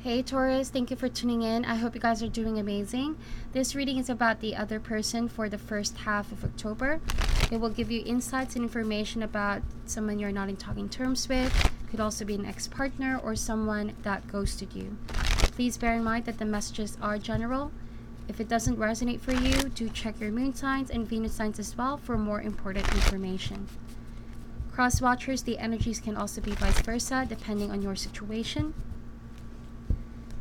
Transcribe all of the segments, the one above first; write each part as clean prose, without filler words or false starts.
Hey Taurus, thank you for tuning in. I hope you guys are doing amazing. This reading is about the other person for the first half of October. It will give you insights and information about someone you're not in talking terms with. Could also be an ex-partner or someone that ghosted you. Please bear in mind that the messages are general. If it doesn't resonate for you, do check your moon signs and Venus signs as well for more important information. Cross watchers, the energies can also be vice versa depending on your situation.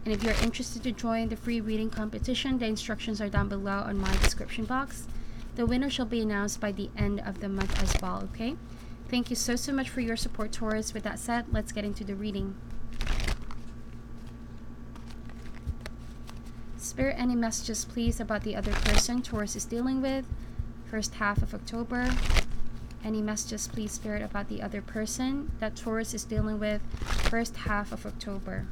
And if you're interested to join the free reading competition, the instructions are down below on my description box. The winner shall be announced by the end of the month as well, okay? Thank you so much for your support, Taurus. With that said, let's get into the reading. Spirit, any messages, please, about the other person Taurus is dealing with? First half of October. Any messages, please, Spirit, about the other person that Taurus is dealing with? First half of October.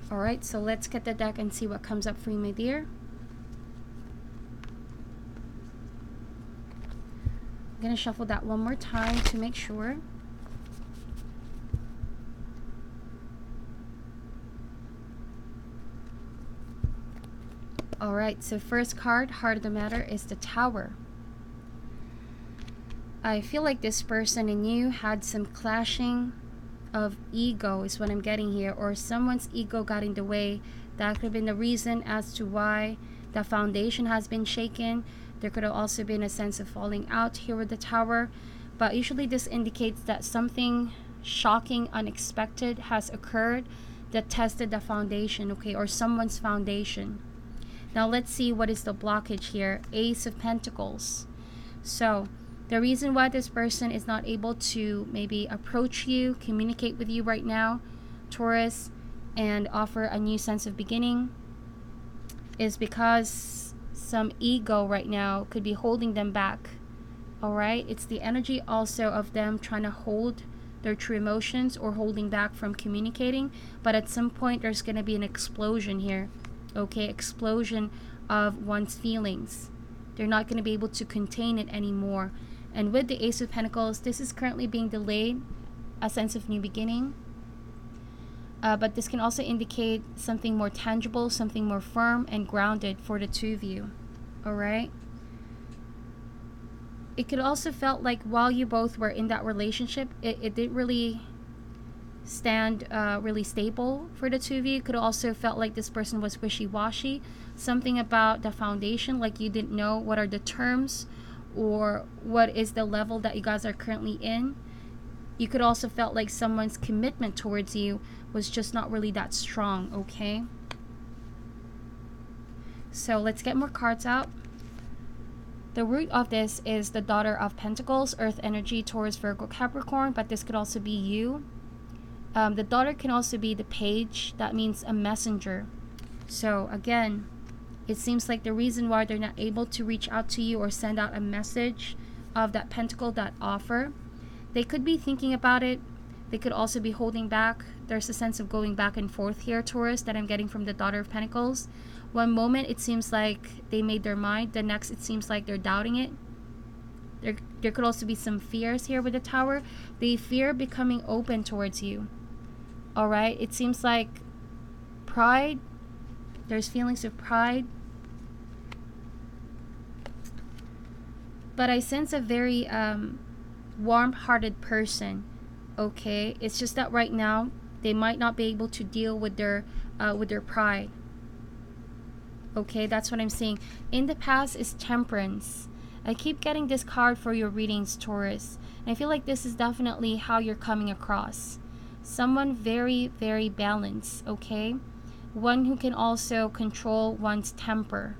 Alright, so let's get the deck and see what comes up for you, my dear. I'm going to shuffle that one more time to make sure. Alright, so first card, heart of the matter, is the Tower. I feel like this person and you had some clashing of ego is what I'm getting here, or someone's ego got in the way. That could have been the reason as to why the foundation has been shaken. There could have also been a sense of falling out here with the Tower, but usually this indicates that something shocking, unexpected has occurred that tested the foundation, okay, or someone's foundation. Now let's see what is the blockage here. Ace of Pentacles. So the reason why this person is not able to maybe approach you, communicate with you right now, Taurus, and offer a new sense of beginning is because some ego right now could be holding them back. Alright? It's the energy also of them trying to hold their true emotions or holding back from communicating. But at some point there's going to be an explosion here. Okay? Explosion of one's feelings. They're not going to be able to contain it anymore. And with the Ace of Pentacles, this is currently being delayed, a sense of new beginning. But this can also indicate something more tangible, something more firm and grounded for the two of you. Alright? It could also felt like while you both were in that relationship, it didn't really stand really stable for the two of you. It could also felt like this person was wishy-washy. Something about the foundation, like you didn't know what are the terms or what is the level that you guys are currently in. You could also felt like someone's commitment towards you was just not really that strong, okay? So let's get more cards out. The root of this is the Daughter of Pentacles, Earth energy, Taurus, Virgo, Capricorn, but this could also be you. The daughter can also be the page. That means a messenger. So again, it seems like the reason why they're not able to reach out to you or send out a message of that pentacle, that offer, they could be thinking about it. They could also be holding back. There's a sense of going back and forth here, Taurus, that I'm getting from the Daughter of Pentacles. One moment it seems like they made their mind. The next it seems like they're doubting it. There could also be some fears here with the Tower. They fear becoming open towards you. Alright, it seems like pride. There's feelings of pride. But I sense a very warm-hearted person. Okay, it's just that right now they might not be able to deal with their pride. Okay, that's what I'm seeing. In the past is Temperance. I keep getting this card for your readings, Taurus. And I feel like this is definitely how you're coming across. Someone very, very balanced, okay? One who can also control one's temper.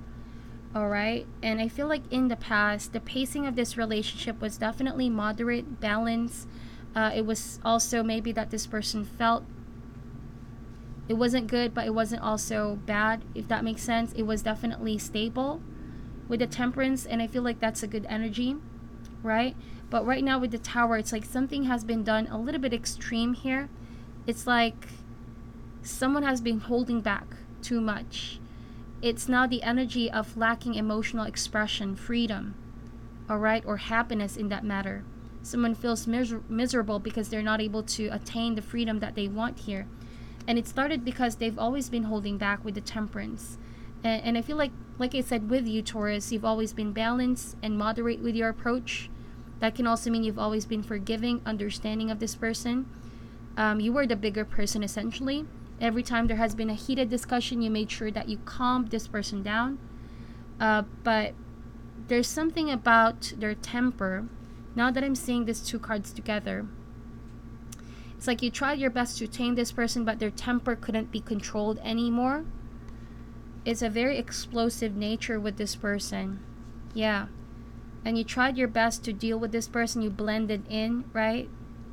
Alright? And I feel like in the past, the pacing of this relationship was definitely moderate, balanced. It was also maybe that this person felt it wasn't good, but it wasn't also bad, if that makes sense. It was definitely stable with the Temperance, and I feel like that's a good energy, right? But right now with the Tower, it's like something has been done a little bit extreme here. It's like someone has been holding back. too much. It's now the energy of lacking emotional expression, freedom, all right, or happiness in that matter. Someone feels miserable because they're not able to attain the freedom that they want here. And it started because they've always been holding back with the temperance. And I feel like I said with you, Taurus, you've always been balanced and moderate with your approach. That can also mean you've always been forgiving, understanding of this person. You were the bigger person, essentially. Every time there has been a heated discussion, you made sure that you calmed this person down. But there's something about their temper. Now that I'm seeing these two cards together, it's like you tried your best to tame this person, but their temper couldn't be controlled anymore. It's a very explosive nature with this person. Yeah. And you tried your best to deal with this person. You blended in, right?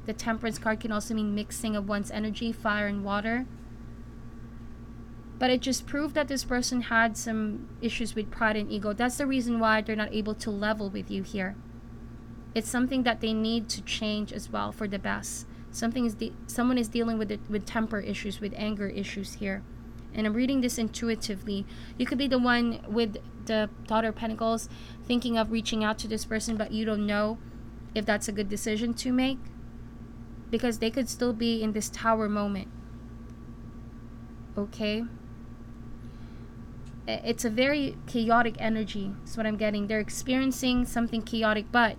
The Temperance card can also mean mixing of one's energy, fire and water. But it just proved that this person had some issues with pride and ego. That's the reason why they're not able to level with you here. It's something that they need to change as well for the best. Someone is dealing with temper issues, with anger issues here. And I'm reading this intuitively. You could be the one with the Daughter of Pentacles thinking of reaching out to this person, but you don't know if that's a good decision to make, because they could still be in this Tower moment. Okay? It's a very chaotic energy. That's what I'm getting. They're experiencing something chaotic, but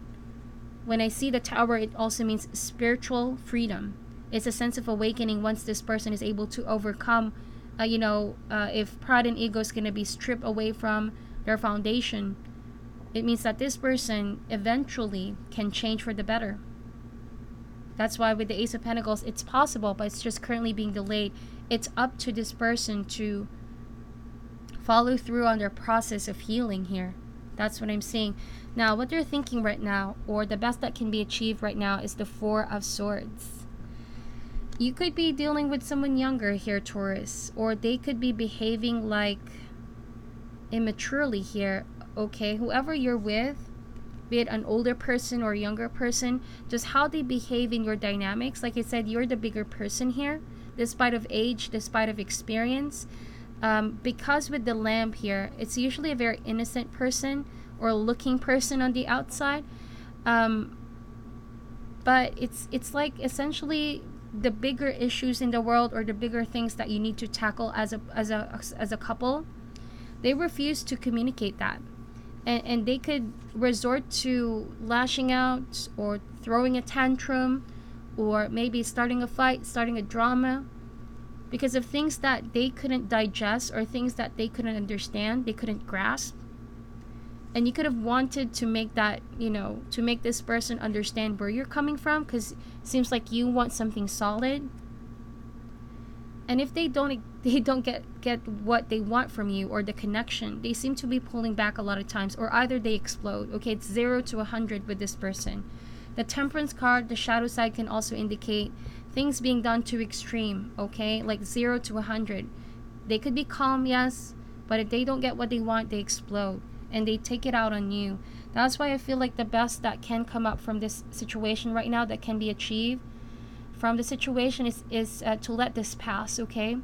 when I see the Tower, it also means spiritual freedom. It's a sense of awakening once this person is able to overcome if pride and ego is going to be stripped away from their foundation. It means that this person eventually can change for the better. That's why with the Ace of Pentacles, it's possible, but it's just currently being delayed. It's up to this person to follow through on their process of healing here. That's what I'm seeing. Now, what they're thinking right now, or the best that can be achieved right now, is the Four of Swords. You could be dealing with someone younger here, Taurus, or they could be behaving like immaturely here. Okay, whoever you're with, be it an older person or a younger person, just how they behave in your dynamics. Like I said, you're the bigger person here, despite of age, despite of experience. Because with the Lamb here, it's usually a very innocent person or looking person on the outside. But it's like essentially the bigger issues in the world, or the bigger things that you need to tackle as a couple, they refuse to communicate that, and they could resort to lashing out or throwing a tantrum, or maybe starting a fight, starting a drama, because of things that they couldn't digest, or things that they couldn't understand, they couldn't grasp. And you could have wanted to make that, to make this person understand where you're coming from, because it seems like you want something solid. And if they don't get what they want from you, or the connection, they seem to be pulling back a lot of times, or either they explode. Okay, it's 0 to 100 with this person. The Temperance card, the shadow side, can also indicate things being done to extreme. Okay, like 0 to 100. They could be calm, yes, but if they don't get what they want, they explode. And they take it out on you. That's why I feel like the best that can come up from this situation right now, that can be achieved from the situation, is to let this pass, okay?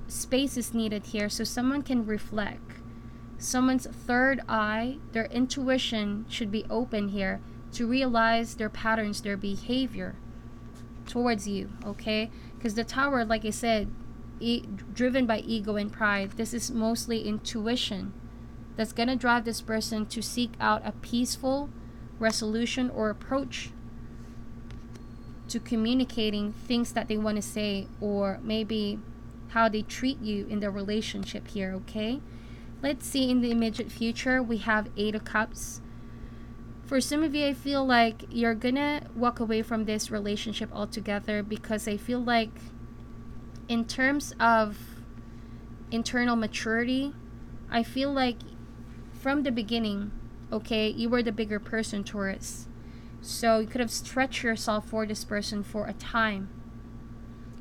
Space is needed here, so someone can reflect. Someone's third eye, their intuition should be open here to realize their patterns, their behavior towards you, okay? Because the Tower, like I said, driven by ego and pride, this is mostly intuition that's going to drive this person to seek out a peaceful resolution or approach to communicating things that they want to say, or maybe how they treat you in the relationship here, okay? Let's see, in the immediate future, we have 8 of Cups. For some of you, I feel like you're going to walk away from this relationship altogether, because I feel like in terms of internal maturity, I feel like from the beginning, okay, you were the bigger person, Taurus. So you could have stretched yourself for this person for a time.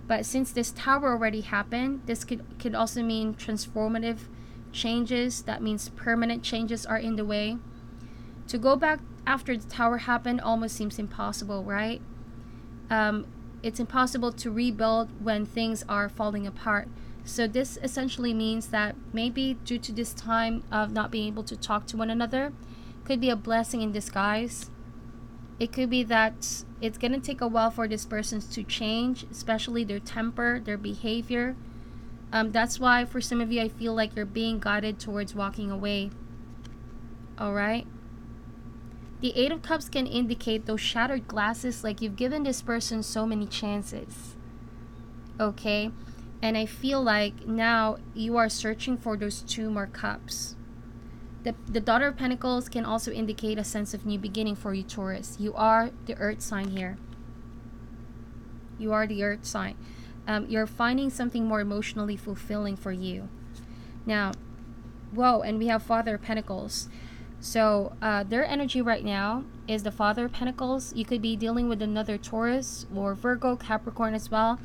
But since this Tower already happened, this could also mean transformative changes. That means permanent changes are in the way. To go back after the Tower happened almost seems impossible, right? It's impossible to rebuild when things are falling apart. So this essentially means that maybe due to this time of not being able to talk to one another, could be a blessing in disguise. It could be that it's going to take a while for this person to change, especially their temper, their behavior. That's why for some of you, I feel like you're being guided towards walking away. Alright? The Eight of Cups can indicate those shattered glasses, like you've given this person so many chances. Okay? And I feel like now you are searching for those 2 more cups. The Daughter of Pentacles can also indicate a sense of new beginning for you, Taurus. You are the Earth sign here. You are the Earth sign. You're finding something more emotionally fulfilling for you. Now, whoa, and we have Father of Pentacles. So their energy right now is the Father of Pentacles. You could be dealing with another Taurus or Virgo, Capricorn as well.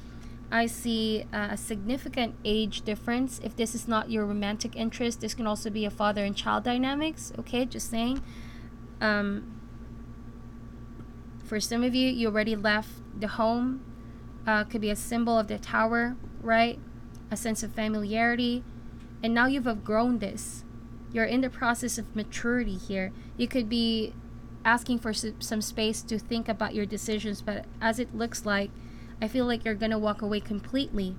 I see a significant age difference. If this is not your romantic interest, this can also be a father and child dynamics. Okay, just saying. For some of you, you already left the home. Could be a symbol of the Tower, right? A sense of familiarity. And now you've outgrown this. You're in the process of maturity here. You could be asking for some space to think about your decisions, but as it looks like, I feel like you're going to walk away completely.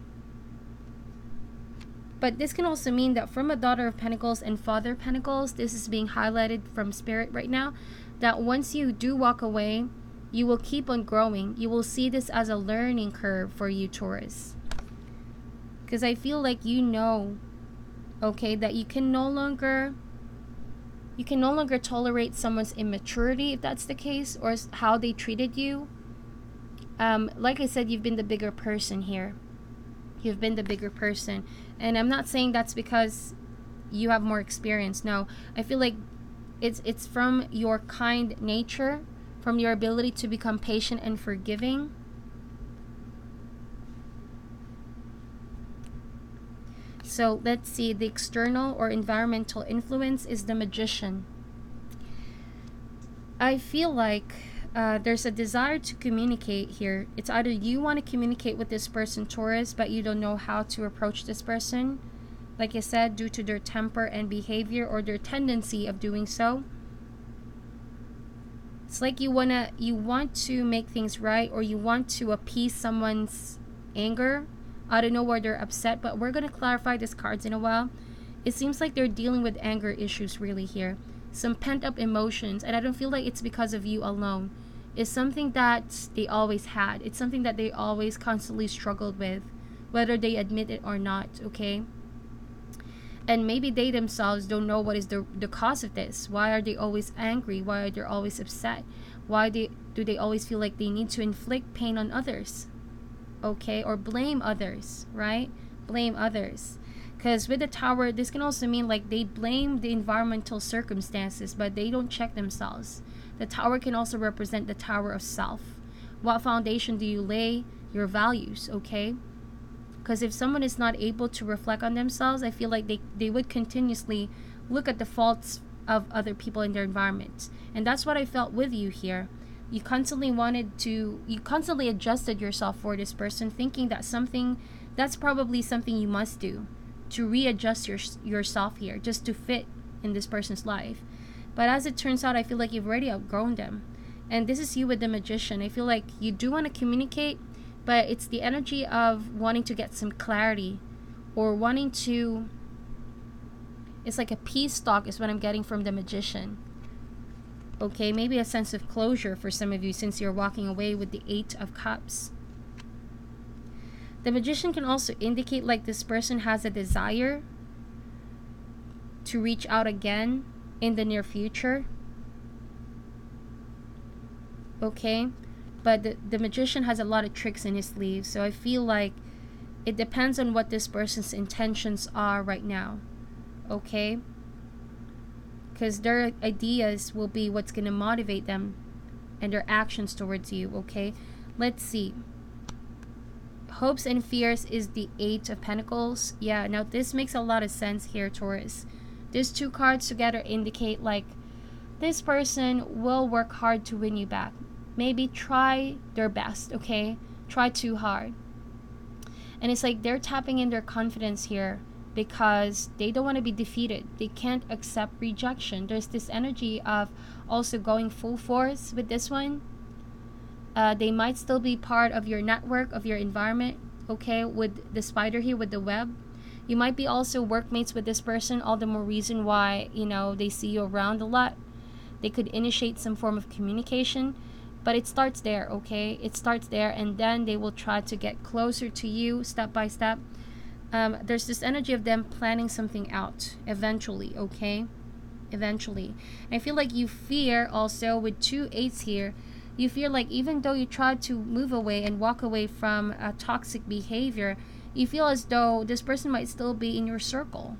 But this can also mean that from a Daughter of Pentacles and Father of Pentacles, this is being highlighted from Spirit right now, that once you do walk away, you will keep on growing. You will see this as a learning curve for you, Taurus. Because I feel like you know, okay, that you can no longer tolerate someone's immaturity, if that's the case, or how they treated you. Like I said, you've been the bigger person here. You've been the bigger person. And I'm not saying that's because you have more experience. No, I feel like it's from your kind nature, from your ability to become patient and forgiving. So let's see, the external or environmental influence is the Magician. I feel like there's a desire to communicate here. It's either you want to communicate with this person, Taurus, but you don't know how to approach this person, like I said, due to their temper and behavior or their tendency of doing so. It's like you want to make things right, or you want to appease someone's anger. I don't know where they're upset, but we're going to clarify these cards in a while. It seems like they're dealing with anger issues really here. Some pent-up emotions, and I don't feel like it's because of you alone. It's something that they always had. It's something that they always constantly struggled with, whether they admit it or not, okay? And maybe they themselves don't know what is the cause of this. Why are they always angry? Why are they always upset? Why do they always feel like they need to inflict pain on others? Okay, or blame others, right? Blame others. Because with the Tower, this can also mean like they blame the environmental circumstances, but they don't check themselves. The Tower can also represent the Tower of Self. What foundation do you lay? Your values, okay? Because if someone is not able to reflect on themselves, I feel like they would continuously look at the faults of other people in their environment. And that's what I felt with you here. You constantly adjusted yourself for this person, thinking that's probably something you must do to readjust yourself here, just to fit in this person's life. But as it turns out, I feel like you've already outgrown them. And this is you with the Magician. I feel like you do want to communicate, but it's the energy of wanting to get some clarity, or wanting to, it's like a peace talk is what I'm getting from the Magician. Okay, maybe a sense of closure for some of you, since you're walking away with the Eight of Cups. The Magician can also indicate like this person has a desire to reach out again in the near future. Okay, but the Magician has a lot of tricks in his sleeve, so I feel like it depends on what this person's intentions are right now. Okay, because their ideas will be what's going to motivate them and their actions towards you. Okay, let's see. Hopes and fears is the Eight of Pentacles. Yeah, now this makes a lot of sense here, Taurus. These two cards together indicate like this person will work hard to win you back. Maybe try their best, okay? Try too hard. And it's like they're tapping in their confidence here because they don't want to be defeated. They can't accept rejection. There's this energy of also going full force with this one. They might still be part of your network, of your environment, okay, with the spider here, with the web. You might be also workmates with this person, all the more reason why, you know, they see you around a lot. They could initiate some form of communication, but it starts there, okay? It starts there, and then they will try to get closer to you step by step. There's this energy of them planning something out eventually, okay? Eventually. And I feel like you fear also with 2 8s here. You feel like even though you try to move away and walk away from a toxic behavior, you feel as though this person might still be in your circle.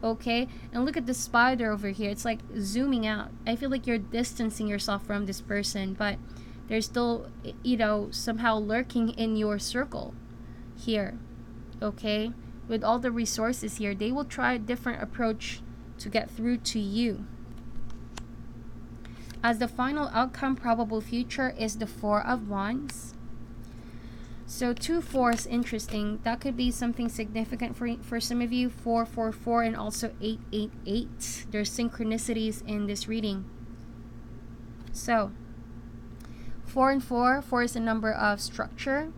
Okay? And look at the spider over here. It's like zooming out. I feel like you're distancing yourself from this person, but they're still, you know, somehow lurking in your circle here. Okay? With all the resources here, they will try a different approach to get through to you. As the final outcome, probable future is the 4 of Wands. So 2 4s, interesting. That could be something significant for some of you. 4 4 4 and also 8 8 8. There's synchronicities in this reading. So 4 and 4. 4 is a number of structure.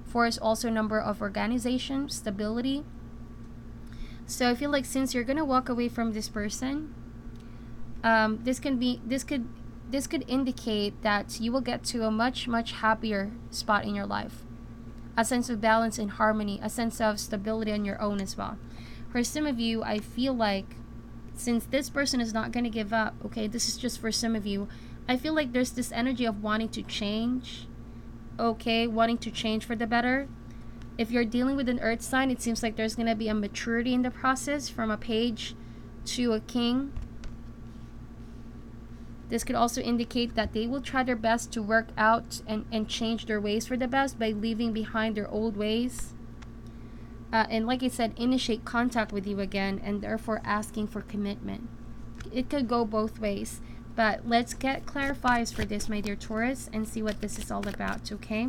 4 is also a number of organization, stability. So I feel like since you're gonna walk away from this person, this could indicate that you will get to a much happier spot in your life, a sense of balance and harmony, a sense of stability on your own as well. For some of you, I feel like since this person is not going to give up, okay, this is just for some of you, I feel like there's this energy of wanting to change, okay, wanting to change for the better. If you're dealing with an earth sign, it seems like there's going to be a maturity in the process from a page to a king. This could also indicate that they will try their best to work out and change their ways for the best by leaving behind their old ways. And like I said, initiate contact with you again and therefore asking for commitment. It could go both ways. But let's get clarifiers for this, my dear Taurus, and see what this is all about, okay?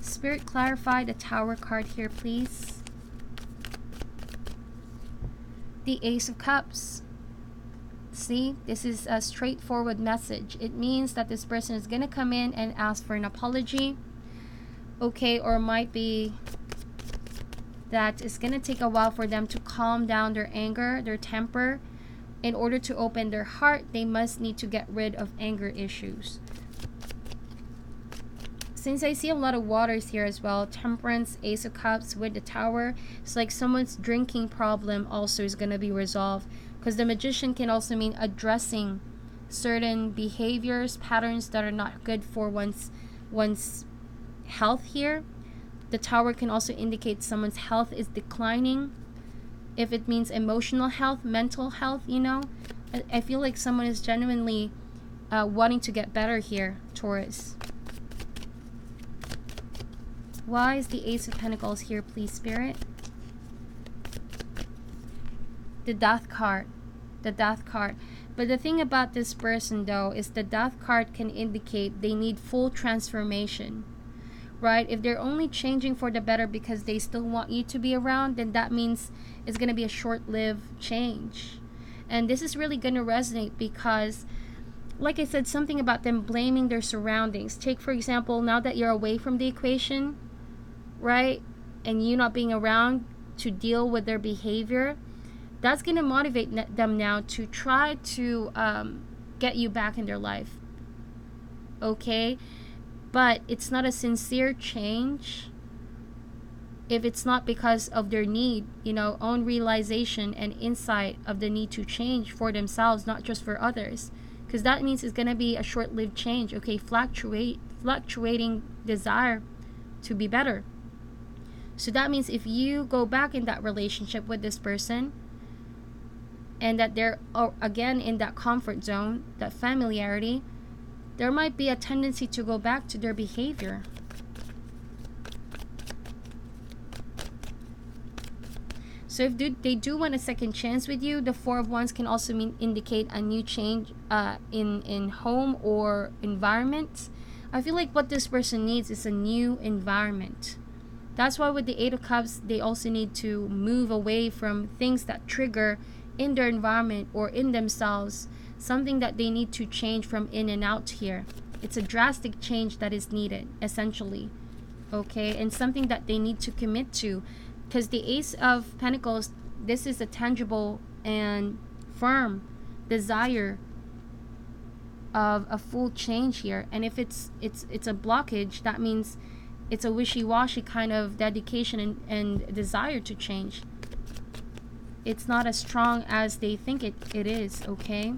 Spirit, clarify the Tower card here, please. The Ace of Cups. See, this is a straightforward message. It means that this person is going to come in and ask for an apology. Okay, or it might be that it's going to take a while for them to calm down their anger, their temper. In order to open their heart, they must need to get rid of anger issues. Since I see a lot of waters here as well, Temperance, Ace of Cups with the Tower, it's like someone's drinking problem also is going to be resolved. Because the Magician can also mean addressing certain behaviors, patterns that are not good for one's health here. The Tower can also indicate someone's health is declining. If it means emotional health, mental health, you know. I feel like someone is genuinely wanting to get better here, Taurus. Why is the Ace of Pentacles here, please, Spirit? The Death card. The Death card. But the thing about this person, though, is the Death card can indicate they need full transformation. Right? If they're only changing for the better because they still want you to be around, then that means it's going to be a short-lived change. And this is really going to resonate because, like I said, something about them blaming their surroundings. Take, for example, now that you're away from the equation, right? And you not being around to deal with their behavior, that's going to motivate them now to try to get you back in their life. Okay? But it's not a sincere change if it's not because of their need, you know, own realization and insight of the need to change for themselves, not just for others. Because that means it's going to be a short-lived change, okay? Fluctuating desire to be better. So that means if you go back in that relationship with this person and that they're, again, in that comfort zone, that familiarity, there might be a tendency to go back to their behavior. So if they do want a second chance with you, the Four of Wands can also indicate a new change in home or environment. I feel like what this person needs is a new environment. That's why with the Eight of Cups, they also need to move away from things that trigger in their environment or in themselves, something that they need to change from in and out here. It's a drastic change that is needed, essentially. Okay, and something that they need to commit to, because the Ace of Pentacles, this is a tangible and firm desire of a full change here. And if it's a blockage, that means it's a wishy-washy kind of dedication and desire to change. It's not as strong as they think it is, okay?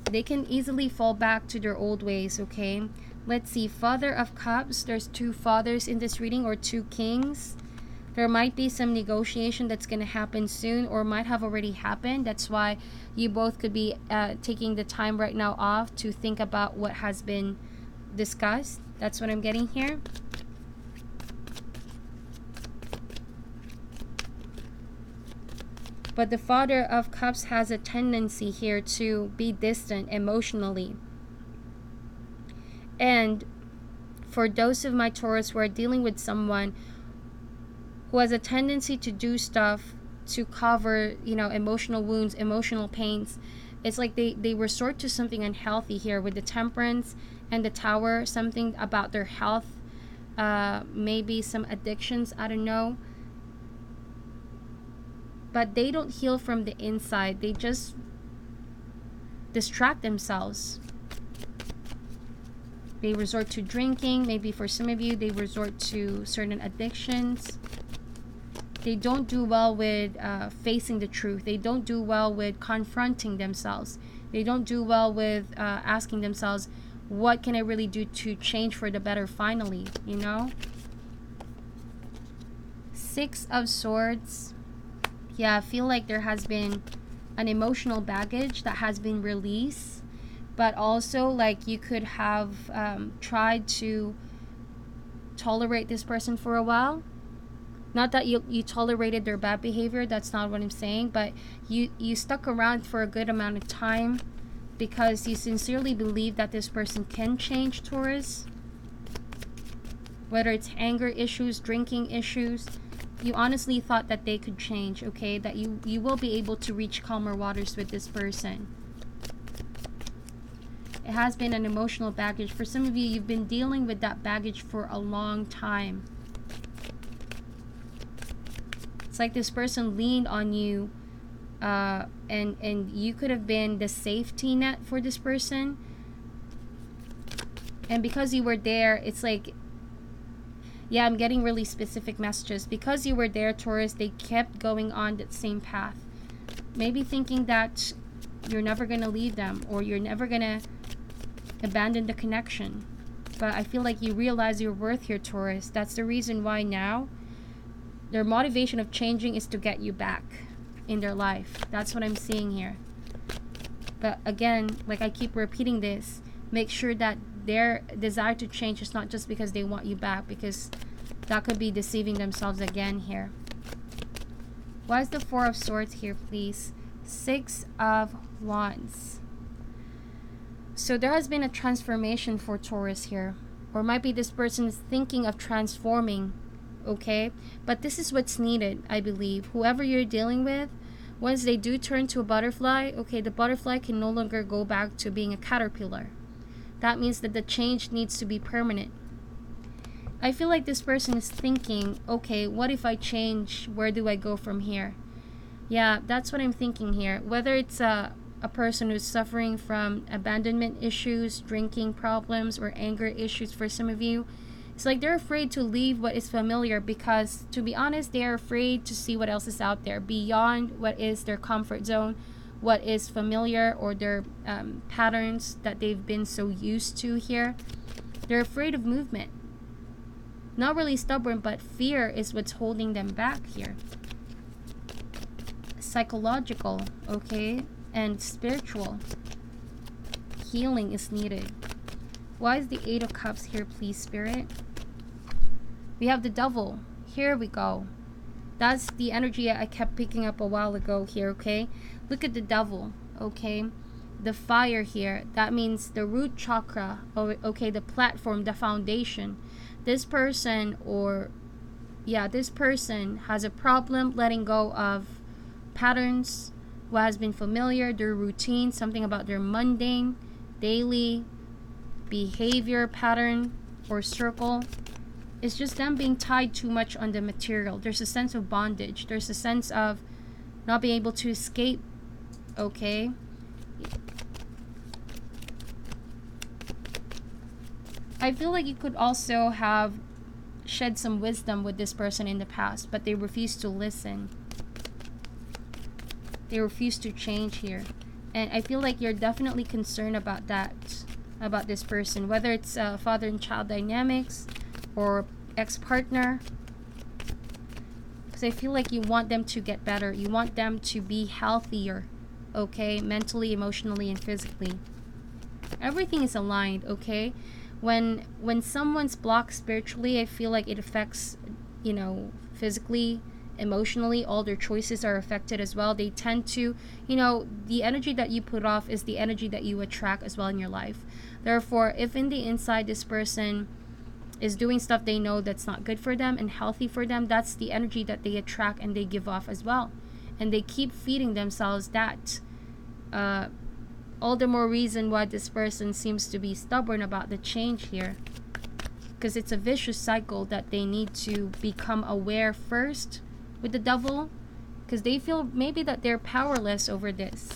They can easily fall back to their old ways, okay? Let's see, Father of Cups. There's two fathers in this reading, or two kings. There might be some negotiation that's going to happen soon, or might have already happened. That's why you both could be taking the time right now off to think about what has been discussed. That's what I'm getting here. But the Father of Cups has a tendency here to be distant emotionally. And for those of my Taurus who are dealing with someone who has a tendency to do stuff to cover, you know, emotional wounds, emotional pains, it's like they resort to something unhealthy here with the Temperance and the Tower, something about their health, maybe some addictions, I don't know. But they don't heal from the inside. They just distract themselves. They resort to drinking. Maybe for some of you, they resort to certain addictions. They don't do well with facing the truth. They don't do well with confronting themselves. They don't do well with asking themselves, what can I really do to change for the better finally, you know? Six of Swords. Yeah, I feel like there has been an emotional baggage that has been released, but also like you could have tried to tolerate this person for a while. Not that you tolerated their bad behavior, that's not what I'm saying, but you stuck around for a good amount of time because you sincerely believe that this person can change, Taurus. Whether it's anger issues, drinking issues, you honestly thought that they could change, okay? That you will be able to reach calmer waters with this person. It has been an emotional baggage. For some of you, you've been dealing with that baggage for a long time. It's like this person leaned on you, and you could have been the safety net for this person. And because you were there, it's like, yeah, I'm getting really specific messages. Because you were there, Taurus, they kept going on that same path. Maybe thinking that you're never going to leave them, or you're never going to abandon the connection. But I feel like you realize your worth here, Taurus. That's the reason why now their motivation of changing is to get you back in their life. That's what I'm seeing here. But again, like I keep repeating this, make sure that their desire to change is not just because they want you back, because that could be deceiving themselves again here. Why is the Four of Swords here, please? Six of Wands. So there has been a transformation for Taurus here, or might be this person is thinking of transforming, okay? But this is what's needed, I believe. Whoever you're dealing with, once they do turn to a butterfly, okay, the butterfly can no longer go back to being a caterpillar. That means that the change needs to be permanent. I feel like this person is thinking, okay, what if I change? Where do I go from here? Yeah, that's what I'm thinking here. Whether it's a person who's suffering from abandonment issues, drinking problems, or anger issues for some of you, it's like they're afraid to leave what is familiar because, to be honest, they are afraid to see what else is out there beyond what is their comfort zone, what is familiar, or their patterns that they've been so used to here. They're afraid of movement. Not really stubborn, but fear is what's holding them back here. Psychological, okay, and spiritual healing is needed. Why is the Eight of Cups here, please, Spirit? We have the Devil. Here we go. That's the energy I kept picking up a while ago here, okay? Look at the Devil, okay? the fire here, that means the root chakra, okay, the platform, the foundation. This person, or yeah, this person has a problem letting go of patterns, what has been familiar, their routine, something about their mundane, daily behavior pattern or circle. It's just them being tied too much on the material. There's a sense of bondage. There's a sense of not being able to escape, okay? I feel like you could also have shed some wisdom with this person in the past, but they refuse to listen. They refuse to change here. And I feel like you're definitely concerned about that, about this person, whether it's father and child dynamics or ex-partner. Because I feel like you want them to get better. You want them to be healthier, okay? Mentally, emotionally, and physically. Everything is aligned, okay? When someone's blocked spiritually, I feel like it affects, you know, physically, emotionally. All their choices are affected as well. They tend to, you know, the energy that you put off is the energy that you attract as well in your life. Therefore, if in the inside this person is doing stuff they know that's not good for them and healthy for them, that's the energy that they attract and they give off as well. And they keep feeding themselves that. All the more reason why this person seems to be stubborn about the change here. Because it's a vicious cycle that they need to become aware first with the devil. Because they feel maybe that they're powerless over this.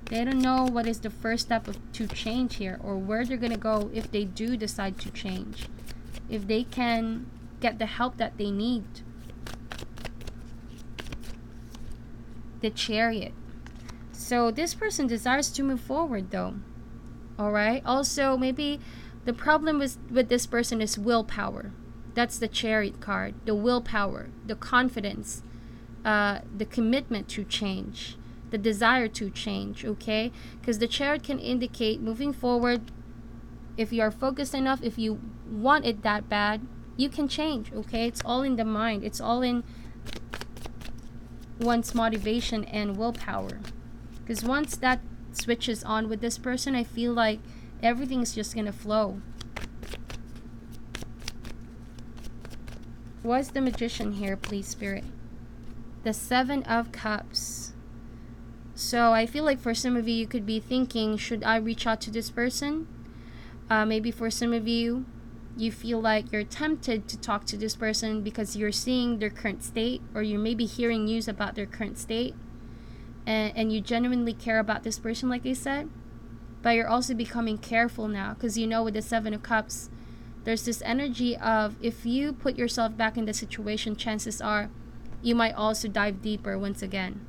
They don't know what is the first step to change here, or where they're going to go if they do decide to change. If they can get the help that they need. The Chariot. So this person desires to move forward though. Alright? Also, maybe the problem with this person is willpower. That's the Chariot card. The willpower, the confidence, the commitment to change, the desire to change, okay? Because the Chariot can indicate moving forward. If you are focused enough, if you want it that bad, you can change, okay? It's all in the mind. It's all in one's motivation and willpower. Because once that switches on with this person, I feel like everything's just going to flow. What's the Magician here, please, Spirit? The Seven of Cups. So I feel like for some of you, you could be thinking, should I reach out to this person? Maybe for some of you, you feel like you're tempted to talk to this person because you're seeing their current state, or you may be hearing news about their current state, and you genuinely care about this person, like I said. But you're also becoming careful now, because you know with the Seven of Cups, there's this energy of if you put yourself back in the situation, chances are you might also dive deeper once again.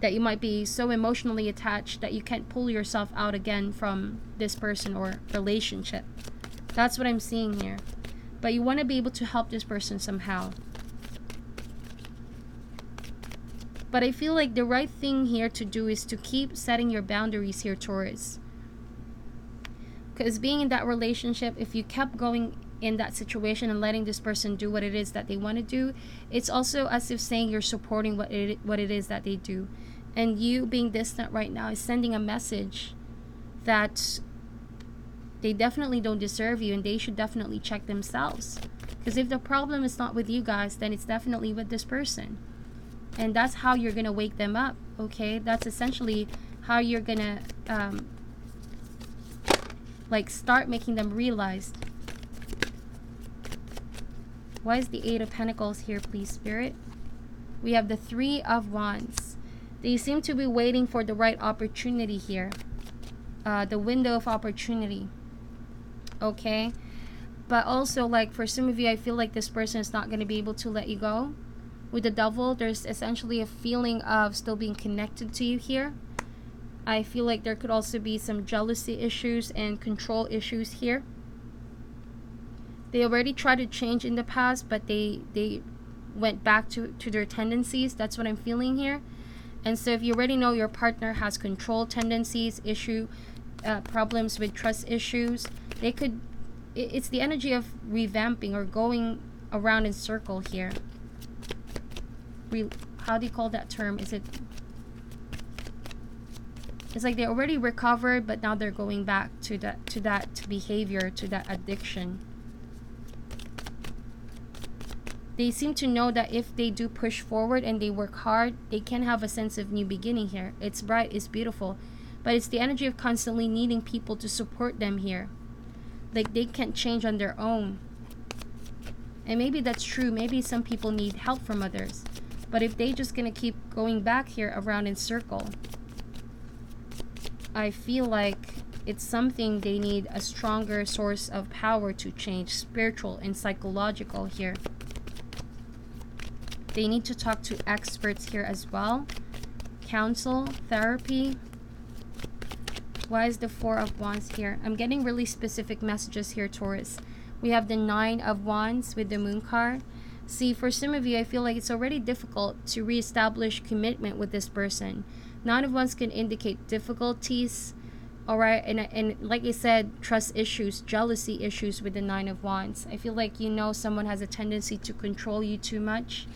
That you might be so emotionally attached that you can't pull yourself out again from this person or relationship. That's what I'm seeing here. But you want to be able to help this person somehow. But I feel like the right thing here to do is to keep setting your boundaries here, Taurus. Because being in that relationship, if you kept going in that situation and letting this person do what it is that they want to do, it's also as if saying you're supporting what it is that they do. And you being distant right now is sending a message that they definitely don't deserve you, and they should definitely check themselves. Because if the problem is not with you guys, then it's definitely with this person. And that's how you're going to wake them up, okay? That's essentially how you're going to like start making them realize. Why is the Eight of Pentacles here, please, Spirit? We have the Three of Wands. They seem to be waiting for the right opportunity here. The window of opportunity. Okay? But also, like, for some of you, I feel like this person is not going to be able to let you go. With the Devil, there's essentially a feeling of still being connected to you here. I feel like there could also be some jealousy issues and control issues here. They already tried to change in the past, but they went back to their tendencies. That's what I'm feeling here. And so if you already know your partner has control tendencies, problems with trust issues, they could, it's the energy of revamping or going around in circle here. How do you call that term? Is it It's like they already recovered, but now they're going back to that behavior, to that addiction. They seem to know that if they do push forward and they work hard, they can have a sense of new beginning here. It's bright, it's beautiful. But it's the energy of constantly needing people to support them here. Like they can't change on their own. And maybe that's true. Maybe some people need help from others. But if they just gonna keep going back here around in circle, I feel like it's something they need a stronger source of power to change, spiritual and psychological here. They need to talk to experts here as well. Counsel, therapy. Why is the 4 of Wands here? I'm getting really specific messages here, Taurus. We have the 9 of Wands with the Moon card. See, for some of you, I feel like it's already difficult to reestablish commitment with this person. 9 of Wands can indicate difficulties, all right? And like I said, trust issues, jealousy issues with the 9 of Wands. I feel like, you know, someone has a tendency to control you too much.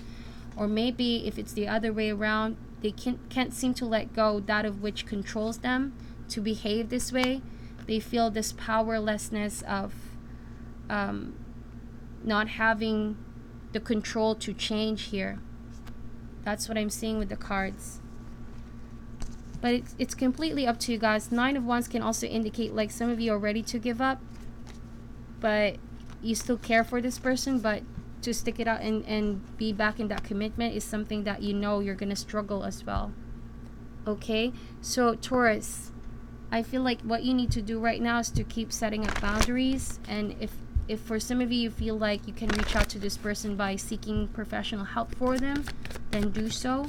Or maybe if it's the other way around, they can't seem to let go that of which controls them to behave this way. They feel this powerlessness of not having the control to change here. That's what I'm seeing with the cards. But it's completely up to you guys. 9 of Wands can also indicate like some of you are ready to give up, but you still care for this person, but to stick it out and be back in that commitment is something that you know you're gonna struggle as well. Okay, so Taurus, I feel like what you need to do right now is to keep setting up boundaries. And if for some of you, you feel like you can reach out to this person by seeking professional help for them, then do so.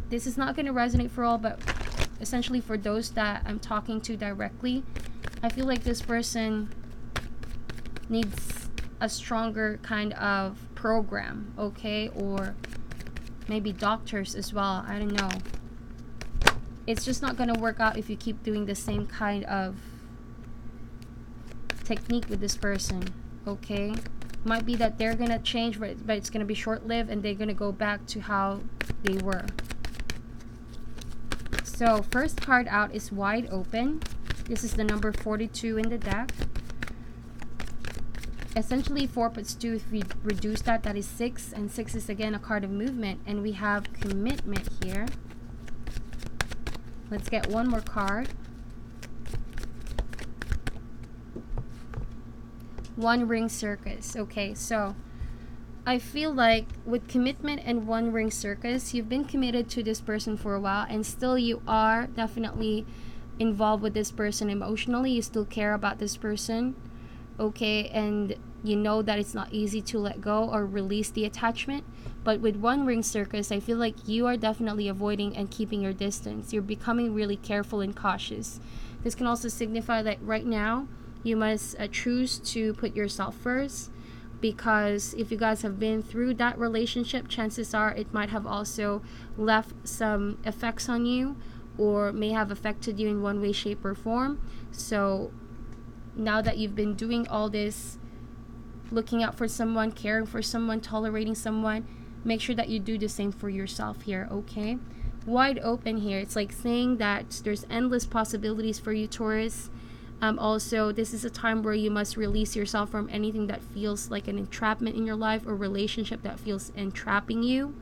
This is not going to resonate for all, but essentially for those that I'm talking to directly, I feel like this person needs a stronger kind of program, okay? Or maybe doctors as well, I don't know. It's just not going to work out if you keep doing the same kind of technique with this person, okay? Might be that they're going to change, but it's going to be short-lived and they're going to go back to how they were. So, first card out is Wide Open. This is the number 42 in the deck. Essentially 4 plus 2, if we reduce that, that is 6. And 6 is again a card of movement. And we have commitment here. Let's get one more card. One Ring Circus. Okay, so I feel like with commitment and One Ring Circus, you've been committed to this person for a while, and still you are definitely involved with this person emotionally. You still care about this person, okay? And you know that it's not easy to let go or release the attachment. But with One Ring Circus, I feel like you are definitely avoiding and keeping your distance. You're becoming really careful and cautious. This can also signify that right now you must choose to put yourself first, because if you guys have been through that relationship, chances are it might have also left some effects on you or may have affected you in one way, shape, or form. So now that you've been doing all this, looking out for someone, caring for someone, tolerating someone, make sure that you do the same for yourself here, okay? Wide open here. It's like saying that there's endless possibilities for you, Taurus. Also, this is a time where you must release yourself from anything that feels like an entrapment in your life or relationship that feels entrapping you.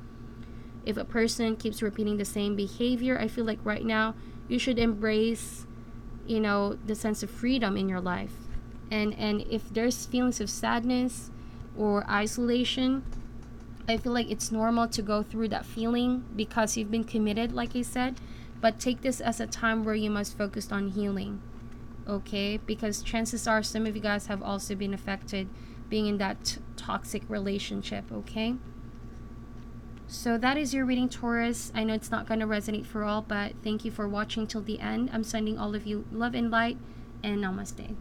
If a person keeps repeating the same behavior, I feel like right now you should embrace, you know, the sense of freedom in your life. And if there's feelings of sadness or isolation, I feel like it's normal to go through that feeling because you've been committed, like I said. But take this as a time where you must focus on healing. Okay, because chances are some of you guys have also been affected being in that toxic relationship, okay? So that is your reading, Taurus. I know it's not going to resonate for all, but thank you for watching till the end. I'm sending all of you love and light, and namaste.